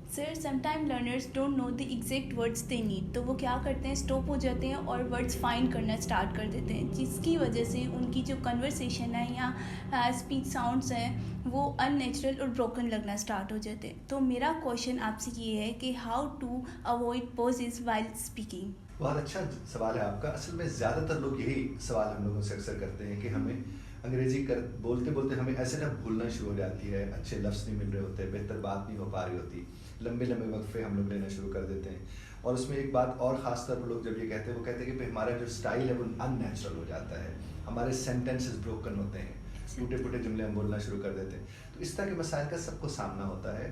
Sir sometime learners don't know the exact words they need, तो वो क्या करते हैं, स्टॉप हो जाते हैं और वर्ड्स फाइंड करना स्टार्ट कर देते हैं, जिसकी वजह से उनकी जो कन्वर्सेशन है या स्पीच साउंड्स हैं वो अननेचुरल और ब्रोकन लगना स्टार्ट हो जाते हैं। तो मेरा क्वेश्चन आपसे ये है कि how to avoid pauses while speaking. बहुत अच्छा सवाल है आपका। असल में ज़्यादातर लोग यही सवाल हम लोगों से अक्सर करते हैं कि हमें अंग्रेजी कर बोलते बोलते हमें ऐसे ना भूलना शुरू हो जाती है, अच्छे लफ्ज़ नहीं मिल रहे होते, बेहतर बात नहीं हो पा रही होती, लंबे लंबे वक्फे हम लोग लेना शुरू कर देते हैं। और उसमें एक बात और ख़ास तौर पर लोग जब ये कहते हैं, वो कहते हैं कि हमारा जो स्टाइल है वो अननेचुरल हो जाता है, हमारे सेंटेंसेस ब्रोकन होते हैं, टूटे फूटे जुमले हम बोलना शुरू कर देते हैं। तो इस तरह के मसाइल का सबको सामना होता है,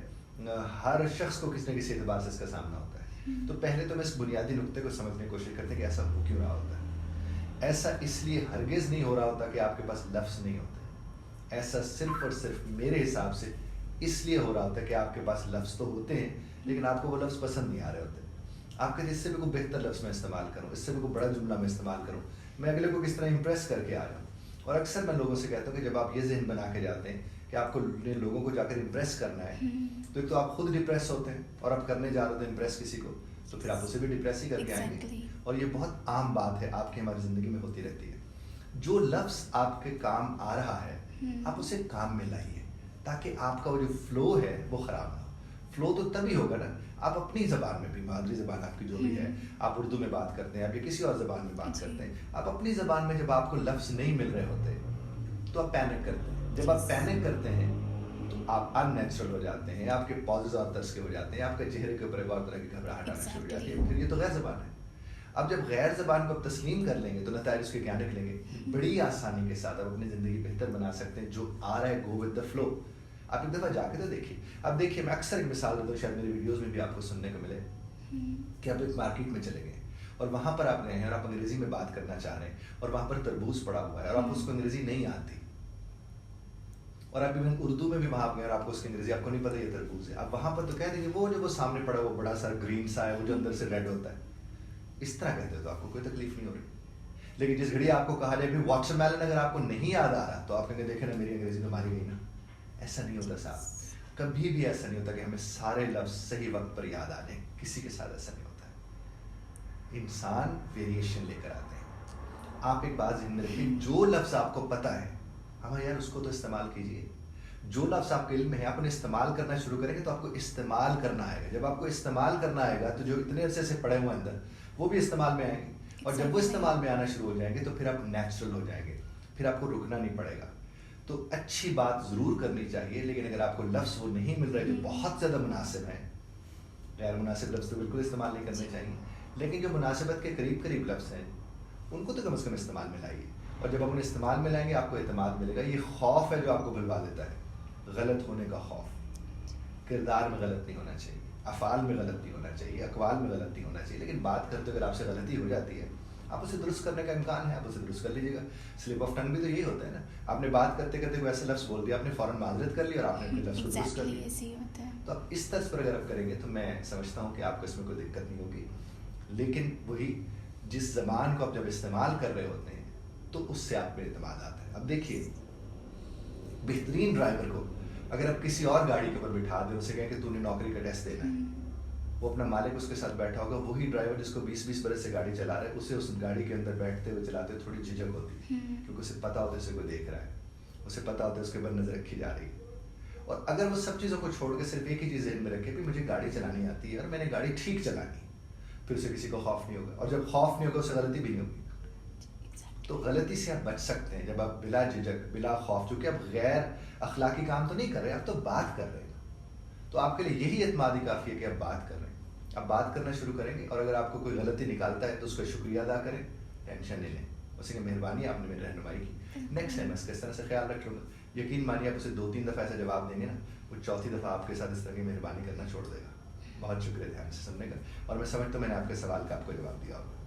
हर शख्स को किसी न किसी एतबार से इसका सामना होता है। तो पहले तो मैं इस बुनियादी नुक्ते को समझने की कोशिश करते हैं कि ऐसा हो क्यों रहा होता है। ऐसा इसलिए हरगिज़ नहीं हो रहा होता कि आपके पास लफ्ज़ नहीं होते, ऐसा सिर्फ और सिर्फ मेरे हिसाब से इसलिए हो रहा होता है कि आपके पास लफ्ज़ तो होते हैं लेकिन आपको वो लफ्ज़ पसंद नहीं आ रहे होते। आप कहते इससे भी कोई बेहतर लफ्ज़ मैं इस्तेमाल करूँ, इससे भी कोई बड़ा जुमला मैं इस्तेमाल करूँ, मैं अगले को किस तरह इंप्रेस करके आ रहा हूँ। और अक्सर मैं लोगों से कहता हूँ कि जब आप ये ज़हन बना के जाते हैं कि आपको लोगों को जाकर इंप्रेस करना है, तो एक तो आप खुद डिप्रेस होते हैं और आप करने जा रहे हो इंप्रेस किसी को, तो फिर आप उसे भी डिप्रेस ही करके आएंगे। और ये बहुत आम बात है, आपकी हमारी ज़िंदगी में होती रहती है। जो लफ्ज़ आपके काम आ रहा है आप उसे काम में लाइए, ताकि आपका वो जो फ्लो है वो ख़राब ना हो। फ्लो तो तभी होगा ना, आप अपनी ज़बान में भी, मादरी ज़बान आपकी जो भी है, आप उर्दू में बात करते हैं, आप या किसी और ज़बान में बात करते हैं, आप अपनी ज़बान में जब आपको लफ्ज़ नहीं मिल रहे होते तो आप पैनिक करते हैं। जब आप पैनिक करते हैं तो आप अननेचुरल हो जाते हैं, आपके पॉजेज और तरस के हो जाते हैं, आपके चेहरे के ऊपर एक और तरह की घबराहट आना शुरू हो जाती है। फिर ये तो गैर ज़बान है। अब जब गैर ज़बान को आप तस्लीम कर लेंगे तो नताइज उसके क्या निकलेंगे, बड़ी आसानी के साथ आप अपनी ज़िंदगी बेहतर बना सकते हैं। जो आ रहा है गो विद द फ्लो। आप एक दफ़ा जाके तो देखिए। अब देखिए, मैं अक्सर एक मिसाल देता हूँ, शायद मेरी वीडियोज़ में भी आपको सुनने को मिले, कि आप एक मार्केट में चले गए और वहाँ पर आप गए हैं और आप अंग्रेज़ी में बात करना चाह रहे हैं और वहाँ पर तरबूज पड़ा हुआ है और आपको उसको अंग्रेज़ी नहीं आती, और आप इवन उर्दू में भी वहाँ गए और आपको उसकी अंग्रेज़ी आपको नहीं पता ये तरबूज है, आप वहाँ पर तो कह देंगे वो जो वो सामने पड़ा वो बड़ा सा ग्रीन सा है, वो जो अंदर से रेड होता है, इस तरह कहते हो तो आपको कोई तकलीफ नहीं हो रही। लेकिन जिस घड़ी आपको कहा जाए कि वाटरमेलन अगर आपको नहीं याद आ रहा तो आप कहेंगे देखे ना मेरी अंग्रेज़ी तो मारी गई ना। ऐसा नहीं होता साहब, कभी भी ऐसा नहीं होता कि हमें सारे लफ्ज़ सही वक्त पर याद आ जाए, किसी के साथ ऐसा नहीं होता है। इंसान वेरिएशन लेकर आते हैं। आप एक बात ज़हन में रखिए, जो लफ्ज़ आपको पता है हाँ यार उसको तो इस्तेमाल कीजिए। जो लफ्ज़ आपके इल्म में है आप उन्हें इस्तेमाल करना शुरू करेंगे तो आपको इस्तेमाल करना आएगा। जब आपको इस्तेमाल करना आएगा तो जो इतने अरसे से पड़े हुए अंदर वो भी इस्तेमाल में आएंगे, और जब वो इस्तेमाल में आना शुरू हो जाएंगे तो फिर आप नेचुरल हो जाएंगे, फिर आपको रुकना नहीं पड़ेगा। तो अच्छी बात ज़रूर करनी चाहिए, लेकिन अगर आपको लफ्ज़ वो नहीं मिल रहे जो बहुत ज़्यादा मुनासिब है, गैर मुनासिब लफ्ज़ तो बिल्कुल इस्तेमाल नहीं करने चाहिए, लेकिन जो मुनासिबत के करीब करीब लफ्ज़ हैं उनको तो कम से कम इस्तेमाल में लाइए। और जब आप उन्हें इस्तेमाल में लाएंगे आपको एतमाद मिलेगा। ये खौफ है जो आपको भुलवा देता है, गलत होने का खौफ। किरदार में गलत नहीं होना चाहिए, अफ़ाल में गलत नहीं होना चाहिए, अक़वाल में गलत नहीं होना चाहिए, लेकिन बात करते अगर आपसे गलती हो जाती है आप उसे दुरुस्त करने का इम्कान है, आप उसे दुरुस्त कर लीजिएगा। स्लिप ऑफ टंग भी तो यही होता है ना, आपने बात करते करते कोई ऐसे लफ्ज़ बोल दिया, आपने फ़ौरन माजरत कर ली और आपने अपने लफ्ज़ को दुरुस्त कर लिया। तो आप इस तर्ज पर अगर आप करेंगे तो मैं समझता हूँ कि आपको इसमें कोई दिक्कत नहीं होगी। लेकिन वही जिस ज़बान को आप जब इस्तेमाल कर रहे होते हैं तो उससे आप पे एतमाद आता है। अब देखिए, बेहतरीन ड्राइवर को अगर आप किसी और गाड़ी के ऊपर बिठा दें, उसे कहें कि तूने नौकरी का टेस्ट देना है, वो अपना मालिक उसके साथ बैठा होगा, वही ड्राइवर जिसको 20-20 बरस से गाड़ी चला रहा है, उसे उस गाड़ी के अंदर बैठते हुए चलाते हुए थोड़ी झिझक होती है, क्योंकि उसे पता होता है उसे कोई देख रहा है, उसे पता होता है उसके ऊपर नज़र रखी जा रही है। और अगर वो सब चीज़ों को छोड़ के सिर्फ एक ही चीज़ ज़हन में रखे कि मुझे गाड़ी चलानी आती है और मैंने गाड़ी ठीक चलानी, फिर उसे किसी को खौफ नहीं होगा, और जब खौफ नहीं होगा उससे गलती भी नहीं होगी। तो गलती से आप बच सकते हैं जब आप बिला झिझक, बिला खौफ, चूँकि आप गैर अखलाकी काम तो नहीं कर रहे, आप तो बात कर रहे हैं, तो आपके लिए यही एतमादी काफ़ी है कि आप बात कर रहे हैं। आप बात करना शुरू करेंगे और अगर आपको कोई गलती निकालता है तो उसका शुक्रिया अदा करें, टेंशन नहीं लें, उसे मेहरबानी आपने मेरी रहनुमाई की, नेक्स्ट टाइम इसका इस तरह से ख्याल रख लूँगा। यकीन मानिए आप उसे 2-3 दफ़ा ऐसा जवाब देंगे ना, वो चौथी दफ़ा आपके साथ इस तरह की मेहरबानी करना छोड़ देगा। बहुत शुक्रिया ध्यान से सुनने का, और मैं समझता हूँ मैंने आपके सवाल का आपको जवाब दिया होगा।